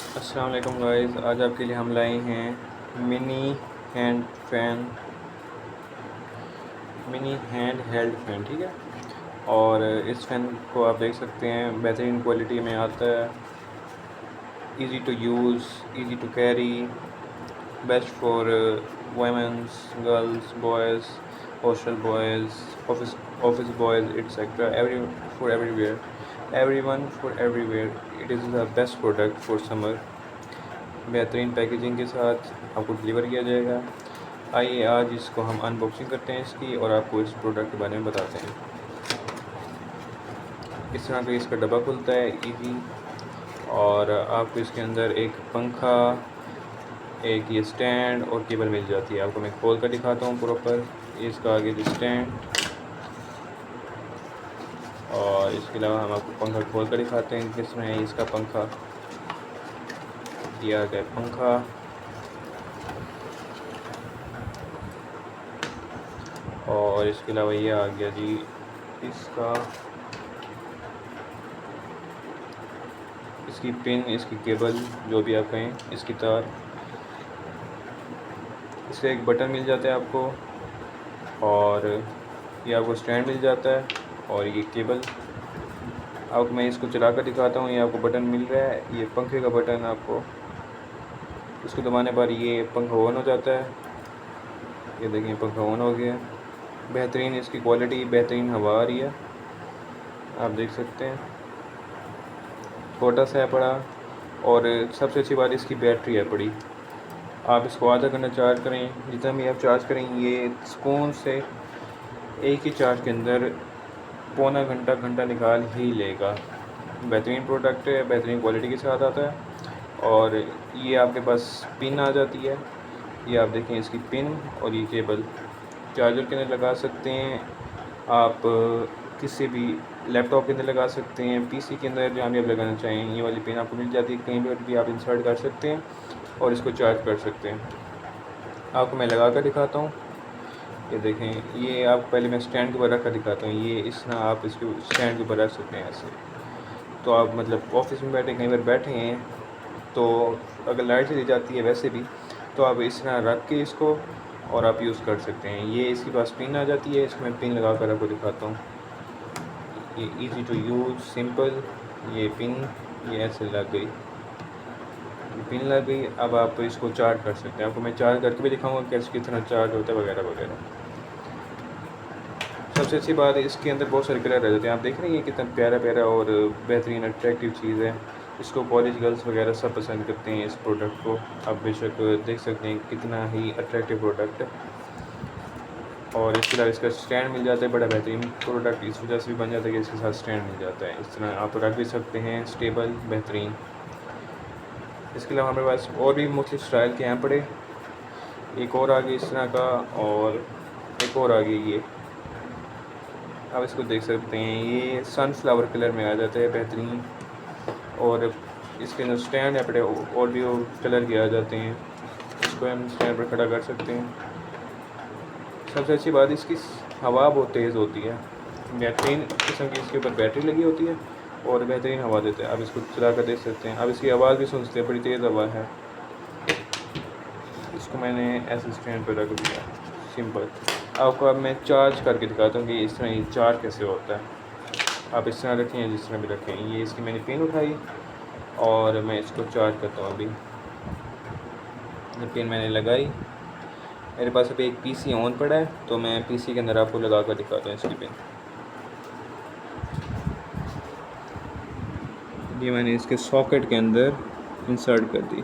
अस्सलाम वालेकुम गाइस, आज आपके लिए हम लाए हैं hand fan mini hand held fan. ठीक है। और इस फैन को आप देख सकते हैं बेहतरीन क्वालिटी में आता है। Easy to use, easy to carry, best for womens, girls, boys, hostel boys, office boys etcetera, everyone for everywhere. It is the best product for summer. बेहतरीन पैकेजिंग के साथ आपको डिलीवर किया जाएगा। आइए आज इसको हम अनबॉक्सिंग करते हैं इसकी, और आपको इस प्रोडक्ट के बारे में बताते हैं। इस तरह का इसका डब्बा खुलता है इजी, और आपको इसके अंदर एक पंखा, एक ये स्टैंड और केबल मिल जाती है। आपको मैं खोल कर दिखाता हूँ प्रॉपर। इसका आगे जो स्टैंड, और इसके अलावा हम आपको पंखा खोल कर दिखाते हैं किस तरह है इसका पंखा। ये आ गया पंखा, और इसके अलावा ये आ गया जी इसकी पिन, इसकी केबल, जो भी आप कहें, इसकी तार। इसका एक बटन मिल जाता है आपको, और ये आपको स्टैंड मिल जाता है, और ये केबल। आपको मैं इसको चला कर दिखाता हूँ। ये आपको बटन मिल रहा है, ये पंखे का बटन। आपको इसको दबाने पर ये पंखा ऑन हो जाता है। ये देखिए पंखा ऑन हो गया। बेहतरीन इसकी क्वालिटी, बेहतरीन हवा आ रही है, आप देख सकते हैं। छोटा सा है बड़ा, और सबसे अच्छी बात इसकी बैटरी है बड़ी। आप इसको आधा घंटा चार्ज करें, जितना भी आप चार्ज करें, ये सुकून से एक ही चार्ज के अंदर पौना घंटा निकाल ही लेगा। बेहतरीन प्रोडक्ट है, बेहतरीन क्वालिटी के साथ आता है। और ये आपके पास पिन आ जाती है। ये आप देखें इसकी पिन, और ये केबल चार्जर के अंदर लगा सकते हैं आप, किसी भी लैपटॉप के अंदर लगा सकते हैं, पीसी के अंदर, जहाँ भी आप लगाना चाहें। ये वाली पिन आपको मिल जाती है, कहीं पर भी आप इंसर्ट कर सकते हैं और इसको चार्ज कर सकते हैं। आपको मैं लगा कर दिखाता हूँ। ये देखें, ये आप पहले मैं स्टैंड के ऊपर रख कर दिखाता हूँ। ये इस तरह आप इसको स्टैंड के ऊपर रख सकते हैं ऐसे। तो आप मतलब ऑफिस में बैठे, कहीं पर बैठे हैं, तो अगर लाइट चली जाती है वैसे भी, तो आप इस तरह रख के इसको और आप यूज़ कर सकते हैं। ये इसके पास पिन आ जाती है, इसको मैं पिन लगा कर आपको दिखाता हूँ। ये इजी टू यूज़, सिंपल। ये पिन, ये ऐसे लग गई, ये पिन लग गई। अब आप इसको चार्ज कर सकते हैं। आपको मैं चार्ज करके भी दिखाऊंगा कैसे, कितना चार्ज होता है वगैरह वगैरह। सबसे अच्छी बात है इसके अंदर बहुत सारे कलर रह जाते हैं। आप देख रहे हैं कितना प्यारा प्यारा और बेहतरीन अट्रैक्टिव चीज़ है। इसको कॉलेज गर्ल्स वगैरह सब पसंद करते हैं इस प्रोडक्ट को। आप बेशक देख सकते हैं कितना ही अट्रैक्टिव प्रोडक्ट है। और इसके अलावा इसका स्टैंड मिल जाता है, बड़ा बेहतरीन प्रोडक्ट इस वजह से भी बन जाता है कि इसके साथ स्टैंड मिल जाता है। इस तरह आप रख भी सकते हैं, स्टेबल, बेहतरीन। इसके अलावा हमारे पास और भी मुख्तलिफ स्टाइल के हैं पड़े। एक और आ गई इस तरह का, और एक और आ गई ये, आप इसको देख सकते हैं। ये सनफ्लावर कलर में आ जाता है, बेहतरीन। और इसके अंदर स्टैंड है बड़े, और भी कलर के आ जाते हैं। इसको हम स्टैंड पर खड़ा कर सकते हैं। सबसे अच्छी बात इसकी हवा बहुत तेज़ होती है। बेहतरीन किस्म की इसके ऊपर बैटरी लगी होती है, और बेहतरीन हवा देते हैं। आप इसको चला कर देख सकते हैं। आप इसकी आवाज़ भी सुन सकते हैं, बड़ी तेज़ हवा है। इसको मैंने ऐसे स्टैंड पर रख दिया, सिंपल। आपको अब मैं चार्ज करके दिखाता हूँ कि इस तरह ये चार्ज कैसे होता है। आप इस तरह रखें, जिस तरह भी रखें। ये इसकी मैंने पिन उठाई, और मैं इसको चार्ज करता हूँ। अभी ये पिन मैंने लगाई। मेरे पास अभी एक पीसी ऑन पड़ा है, तो मैं पीसी के अंदर आपको लगा कर दिखाता हूँ इसकी पिन। ये मैंने इसके सॉकेट के अंदर इंसर्ट कर दी।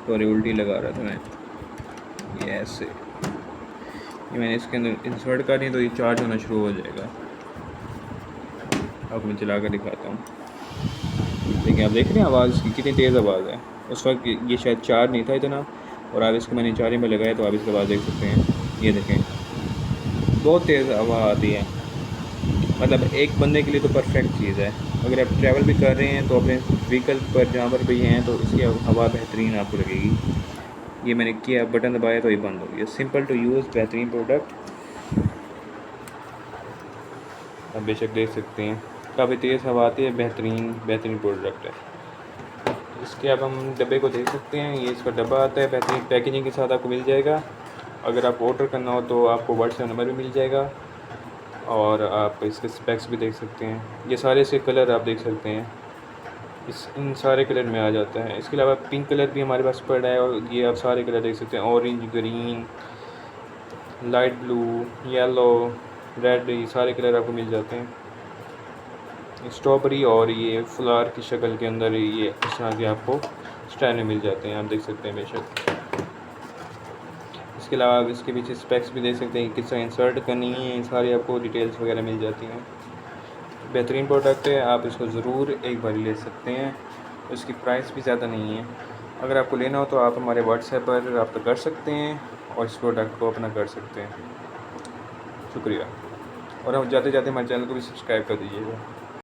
सॉरी, उल्टी लगा रहा था मैं। ये ऐसे, ये मैंने इसके अंदर इंसर्ट कर दी, तो ये चार्ज होना शुरू हो जाएगा। अब मैं चला कर दिखाता हूँ। देखिए, आप देख रहे हैं आवाज़ इसकी कितनी तेज़ आवाज़ है। उस वक्त ये शायद चार्ज नहीं था इतना, और अब इसको मैंने चार्जिंग में लगाया, तो आप इसकी आवाज़ देख सकते हैं। ये देखें, बहुत तेज़ आवाज़ आती है। मतलब एक बंदे के लिए तो परफेक्ट चीज़ है। अगर आप ट्रैवल भी कर रहे हैं, तो अपने व्हीकल पर जहाँ पर भी हैं, तो इसकी हवा बेहतरीन आपको लगेगी। ये मैंने किया, बटन दबाया तो ये बंद हो गया। सिंपल टू यूज़, बेहतरीन प्रोडक्ट, आप बेशक देख सकते हैं। काफ़ी तेज़ हवा आती है, बेहतरीन प्रोडक्ट है। इसके अब हम डब्बे को देख सकते हैं। ये इसका डब्बा आता है, बेहतरीन पैकेजिंग के साथ आपको मिल जाएगा। अगर आपको ऑर्डर करना हो तो आपको व्हाट्सएप नंबर भी मिल जाएगा और आप इसके स्पेक्स भी देख सकते हैं। ये सारे इसके कलर आप देख सकते हैं, इन सारे कलर में आ जाता है। इसके अलावा पिंक कलर भी हमारे पास पड़ा है और ये आप सारे कलर देख सकते हैं, orange, green, light blue, yellow, red, ये सारे कलर आपको मिल जाते हैं। स्ट्रॉबेरी और ये फ्लावर की शक्ल के अंदर ये इस तरह के आपको स्टैंड में मिल जाते हैं, आप देख सकते हैं बेशक। इसके अलावा आप इसके पीछे स्पेक्स भी देख सकते हैं, किस तरह इंसर्ट करनी है, सारी आपको डिटेल्स वगैरह मिल जाती हैं। बेहतरीन प्रोडक्ट है, आप इसको ज़रूर एक बार ले सकते हैं। इसकी प्राइस भी ज़्यादा नहीं है। अगर आपको लेना हो तो आप हमारे व्हाट्सएप पर रब्ता कर सकते हैं और इस प्रोडक्ट को अपना कर सकते हैं। शुक्रिया। और हम जाते जाते हमारे चैनल को भी सब्सक्राइब कर दीजिएगा।